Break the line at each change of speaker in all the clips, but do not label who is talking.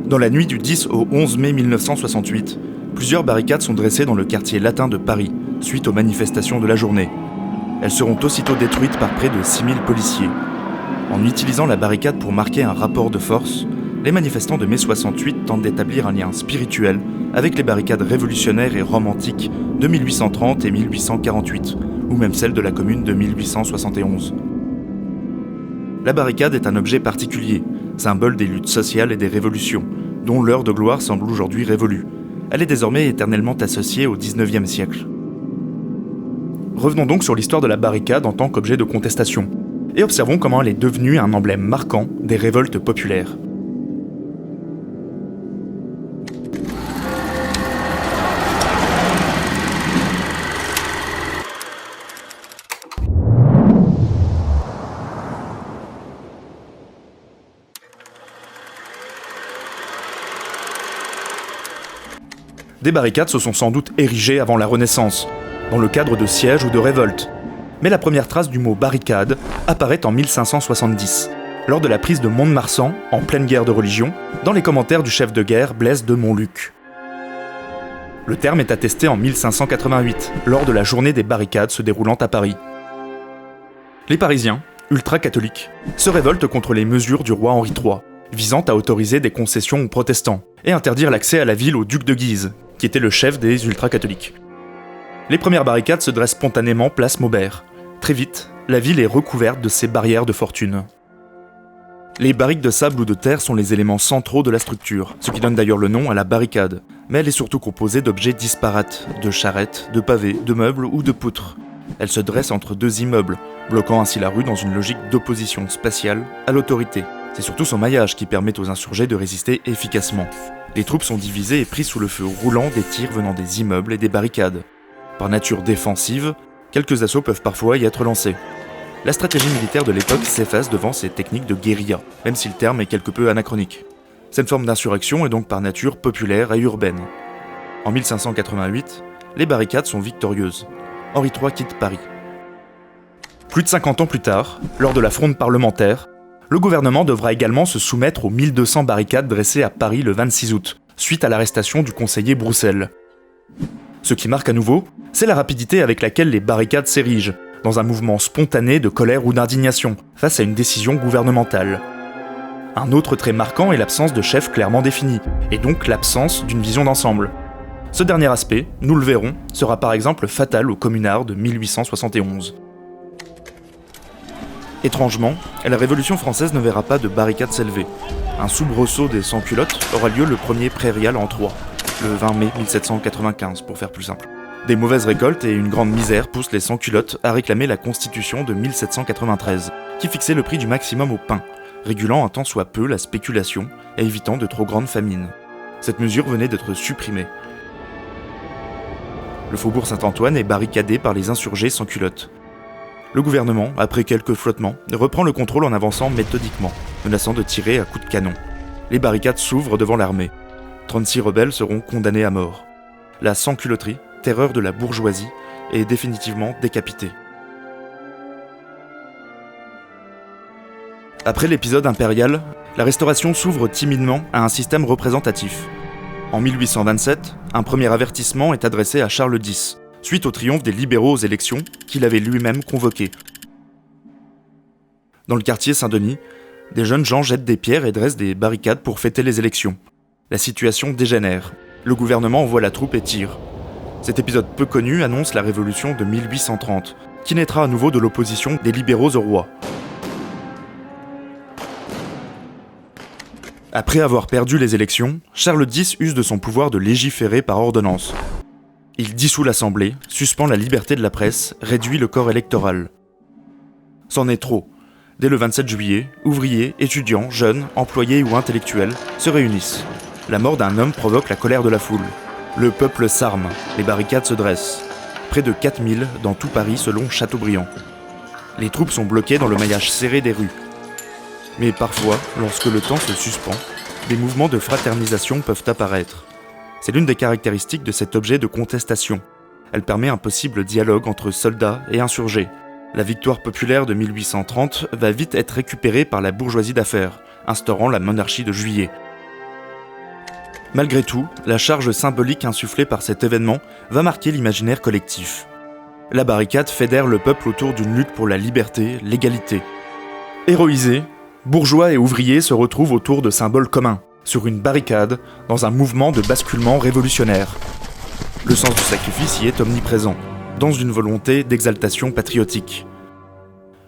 Dans la nuit du 10 au 11 mai 1968, plusieurs barricades sont dressées dans le quartier latin de Paris, suite aux manifestations de la journée. Elles seront aussitôt détruites par près de 6000 policiers. En utilisant la barricade pour marquer un rapport de force, les manifestants de mai 68 tentent d'établir un lien spirituel avec les barricades révolutionnaires et romantiques de 1830 et 1848, ou même celles de la Commune de 1871. La barricade est un objet particulier, symbole des luttes sociales et des révolutions, dont l'heure de gloire semble aujourd'hui révolue. Elle est désormais éternellement associée au XIXe siècle. Revenons donc sur l'histoire de la barricade en tant qu'objet de contestation, et observons comment elle est devenue un emblème marquant des révoltes populaires. Des barricades se sont sans doute érigées avant la Renaissance, dans le cadre de sièges ou de révoltes. Mais la première trace du mot barricade apparaît en 1570, lors de la prise de Mont-de-Marsan, en pleine guerre de religion, dans les commentaires du chef de guerre Blaise de Montluc. Le terme est attesté en 1588, lors de la journée des barricades se déroulant à Paris. Les Parisiens, ultra-catholiques, se révoltent contre les mesures du roi Henri III, visant à autoriser des concessions aux protestants et interdire l'accès à la ville au duc de Guise, qui était le chef des ultra-catholiques. Les premières barricades se dressent spontanément place Maubert. Très vite, la ville est recouverte de ces barrières de fortune. Les barriques de sable ou de terre sont les éléments centraux de la structure, ce qui donne d'ailleurs le nom à la barricade. Mais elle est surtout composée d'objets disparates, de charrettes, de pavés, de meubles ou de poutres. Elle se dresse entre deux immeubles, bloquant ainsi la rue dans une logique d'opposition spatiale à l'autorité. C'est surtout son maillage qui permet aux insurgés de résister efficacement. Les troupes sont divisées et prises sous le feu roulant des tirs venant des immeubles et des barricades. Par nature défensive, quelques assauts peuvent parfois y être lancés. La stratégie militaire de l'époque s'efface devant ces techniques de guérilla, même si le terme est quelque peu anachronique. Cette forme d'insurrection est donc par nature populaire et urbaine. En 1588, les barricades sont victorieuses. Henri III quitte Paris. Plus de 50 ans plus tard, lors de la fronde parlementaire, le gouvernement devra également se soumettre aux 1200 barricades dressées à Paris le 26 août, suite à l'arrestation du conseiller Broussel. Ce qui marque à nouveau, c'est la rapidité avec laquelle les barricades s'érigent, dans un mouvement spontané de colère ou d'indignation, face à une décision gouvernementale. Un autre trait marquant est l'absence de chef clairement défini, et donc l'absence d'une vision d'ensemble. Ce dernier aspect, nous le verrons, sera par exemple fatal aux communards de 1871. Étrangement, la Révolution française ne verra pas de barricades s'élever. Un soubresaut des sans-culottes aura lieu le 1er prairial en Troie, le 20 mai 1795 pour faire plus simple. Des mauvaises récoltes et une grande misère poussent les sans-culottes à réclamer la Constitution de 1793, qui fixait le prix du maximum au pain, régulant un tant soit peu la spéculation et évitant de trop grandes famines. Cette mesure venait d'être supprimée. Le faubourg Saint-Antoine est barricadé par les insurgés sans culottes. Le gouvernement, après quelques flottements, reprend le contrôle en avançant méthodiquement, menaçant de tirer à coups de canon. Les barricades s'ouvrent devant l'armée. 36 rebelles seront condamnés à mort. La sans-culotterie, terreur de la bourgeoisie, est définitivement décapitée. Après l'épisode impérial, la Restauration s'ouvre timidement à un système représentatif. En 1827, un premier avertissement est adressé à Charles X, suite au triomphe des libéraux aux élections qu'il avait lui-même convoquées. Dans le quartier Saint-Denis, des jeunes gens jettent des pierres et dressent des barricades pour fêter les élections. La situation dégénère. Le gouvernement envoie la troupe et tire. Cet épisode peu connu annonce la révolution de 1830, qui naîtra à nouveau de l'opposition des libéraux au roi. Après avoir perdu les élections, Charles X use de son pouvoir de légiférer par ordonnance. Il dissout l'Assemblée, suspend la liberté de la presse, réduit le corps électoral. C'en est trop. Dès le 27 juillet, ouvriers, étudiants, jeunes, employés ou intellectuels se réunissent. La mort d'un homme provoque la colère de la foule. Le peuple s'arme, les barricades se dressent. Près de 4000 dans tout Paris selon Chateaubriand. Les troupes sont bloquées dans le maillage serré des rues. Mais parfois, lorsque le temps se suspend, des mouvements de fraternisation peuvent apparaître. C'est l'une des caractéristiques de cet objet de contestation. Elle permet un possible dialogue entre soldats et insurgés. La victoire populaire de 1830 va vite être récupérée par la bourgeoisie d'affaires, instaurant la monarchie de Juillet. Malgré tout, la charge symbolique insufflée par cet événement va marquer l'imaginaire collectif. La barricade fédère le peuple autour d'une lutte pour la liberté, l'égalité. Héroïsés, bourgeois et ouvriers se retrouvent autour de symboles communs, sur une barricade, dans un mouvement de basculement révolutionnaire. Le sens du sacrifice y est omniprésent, dans une volonté d'exaltation patriotique.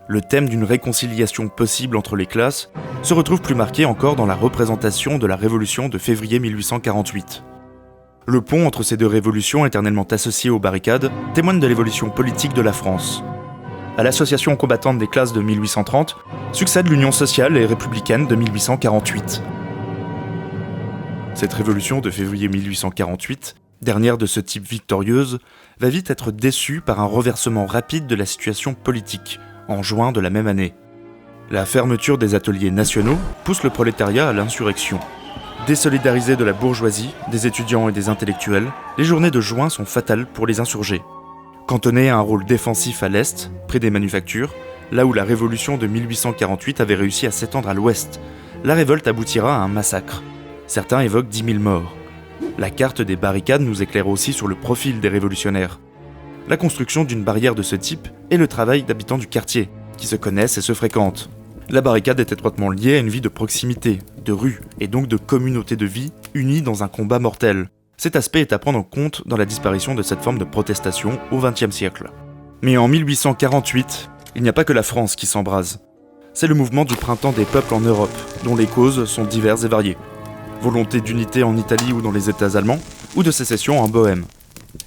Le thème d'une réconciliation possible entre les classes se retrouve plus marqué encore dans la représentation de la révolution de février 1848. Le pont entre ces deux révolutions éternellement associées aux barricades témoigne de l'évolution politique de la France. À l'association combattante des classes de 1830 succède l'Union sociale et républicaine de 1848. Cette révolution de février 1848, dernière de ce type victorieuse, va vite être déçue par un reversement rapide de la situation politique, en juin de la même année. La fermeture des ateliers nationaux pousse le prolétariat à l'insurrection. Désolidarisés de la bourgeoisie, des étudiants et des intellectuels, les journées de juin sont fatales pour les insurgés. Cantonnés à un rôle défensif à l'est, près des manufactures, là où la révolution de 1848 avait réussi à s'étendre à l'ouest, la révolte aboutira à un massacre. Certains évoquent 10 000 morts. La carte des barricades nous éclaire aussi sur le profil des révolutionnaires. La construction d'une barrière de ce type est le travail d'habitants du quartier, qui se connaissent et se fréquentent. La barricade est étroitement liée à une vie de proximité, de rue, et donc de communauté de vie unie dans un combat mortel. Cet aspect est à prendre en compte dans la disparition de cette forme de protestation au XXe siècle. Mais en 1848, il n'y a pas que la France qui s'embrase. C'est le mouvement du printemps des peuples en Europe, dont les causes sont diverses et variées. Volonté d'unité en Italie ou dans les États allemands, ou de sécession en Bohême.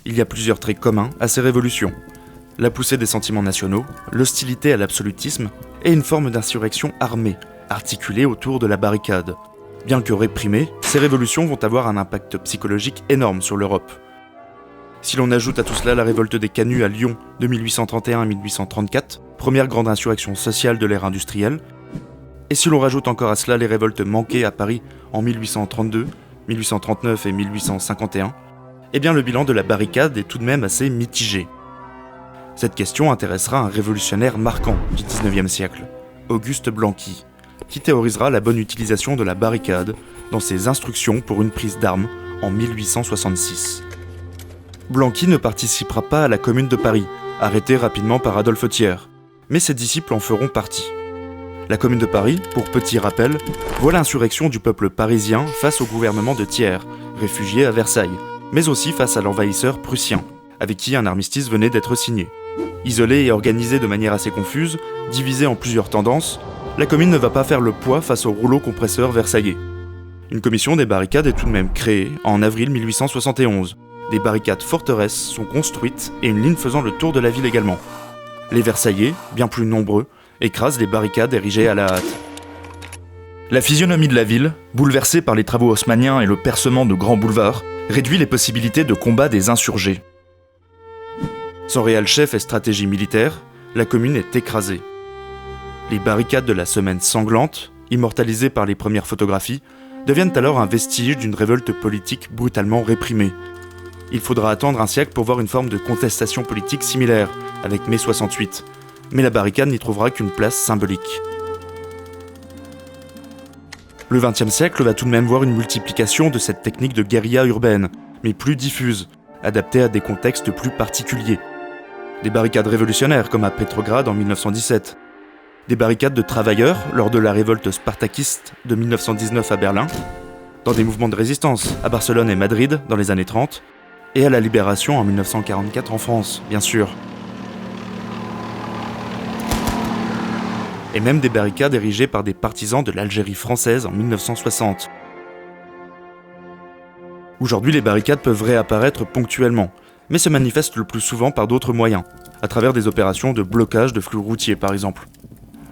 Il y a plusieurs traits communs à ces révolutions. La poussée des sentiments nationaux, l'hostilité à l'absolutisme et une forme d'insurrection armée, articulée autour de la barricade. Bien que réprimées, ces révolutions vont avoir un impact psychologique énorme sur l'Europe. Si l'on ajoute à tout cela la révolte des Canuts à Lyon de 1831 à 1834, première grande insurrection sociale de l'ère industrielle, et si l'on rajoute encore à cela les révoltes manquées à Paris en 1832, 1839 et 1851, eh bien le bilan de la barricade est tout de même assez mitigé. Cette question intéressera un révolutionnaire marquant du XIXe siècle, Auguste Blanqui, qui théorisera la bonne utilisation de la barricade dans ses instructions pour une prise d'armes en 1866. Blanqui ne participera pas à la Commune de Paris, arrêtée rapidement par Adolphe Thiers, mais ses disciples en feront partie. La Commune de Paris, pour petit rappel, voit l'insurrection du peuple parisien face au gouvernement de Thiers, réfugié à Versailles, mais aussi face à l'envahisseur prussien, avec qui un armistice venait d'être signé. Isolée et organisée de manière assez confuse, divisée en plusieurs tendances, la commune ne va pas faire le poids face au rouleau compresseur versaillais. Une commission des barricades est tout de même créée en avril 1871. Des barricades forteresses sont construites et une ligne faisant le tour de la ville également. Les Versaillais, bien plus nombreux, écrasent les barricades érigées à la hâte. La physionomie de la ville, bouleversée par les travaux haussmanniens et le percement de grands boulevards, réduit les possibilités de combat des insurgés. Sans réel chef et stratégie militaire, la commune est écrasée. Les barricades de la Semaine sanglante, immortalisées par les premières photographies, deviennent alors un vestige d'une révolte politique brutalement réprimée. Il faudra attendre un siècle pour voir une forme de contestation politique similaire, avec mai 68, mais la barricade n'y trouvera qu'une place symbolique. Le XXe siècle va tout de même voir une multiplication de cette technique de guérilla urbaine, mais plus diffuse, adaptée à des contextes plus particuliers. Des barricades révolutionnaires comme à Petrograd en 1917, des barricades de travailleurs lors de la révolte spartakiste de 1919 à Berlin, dans des mouvements de résistance à Barcelone et Madrid dans les années 30, et à la Libération en 1944 en France, bien sûr. Et même des barricades érigées par des partisans de l'Algérie française en 1960. Aujourd'hui, les barricades peuvent réapparaître ponctuellement, mais se manifestent le plus souvent par d'autres moyens, à travers des opérations de blocage de flux routiers par exemple.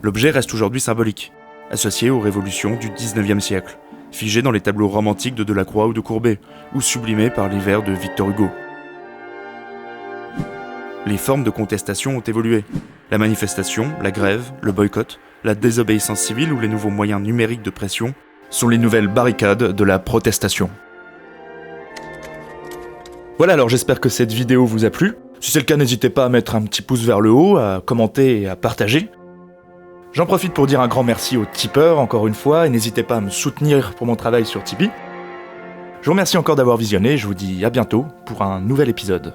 L'objet reste aujourd'hui symbolique, associé aux révolutions du XIXe siècle, figé dans les tableaux romantiques de Delacroix ou de Courbet, ou sublimé par les vers de Victor Hugo. Les formes de contestation ont évolué. La manifestation, la grève, le boycott, la désobéissance civile ou les nouveaux moyens numériques de pression sont les nouvelles barricades de la protestation. Voilà, alors j'espère que cette vidéo vous a plu. Si c'est le cas, n'hésitez pas à mettre un petit pouce vers le haut, à commenter et à partager. J'en profite pour dire un grand merci aux tipeurs, encore une fois, et n'hésitez pas à me soutenir pour mon travail sur Tipeee. Je vous remercie encore d'avoir visionné, je vous dis à bientôt pour un nouvel épisode.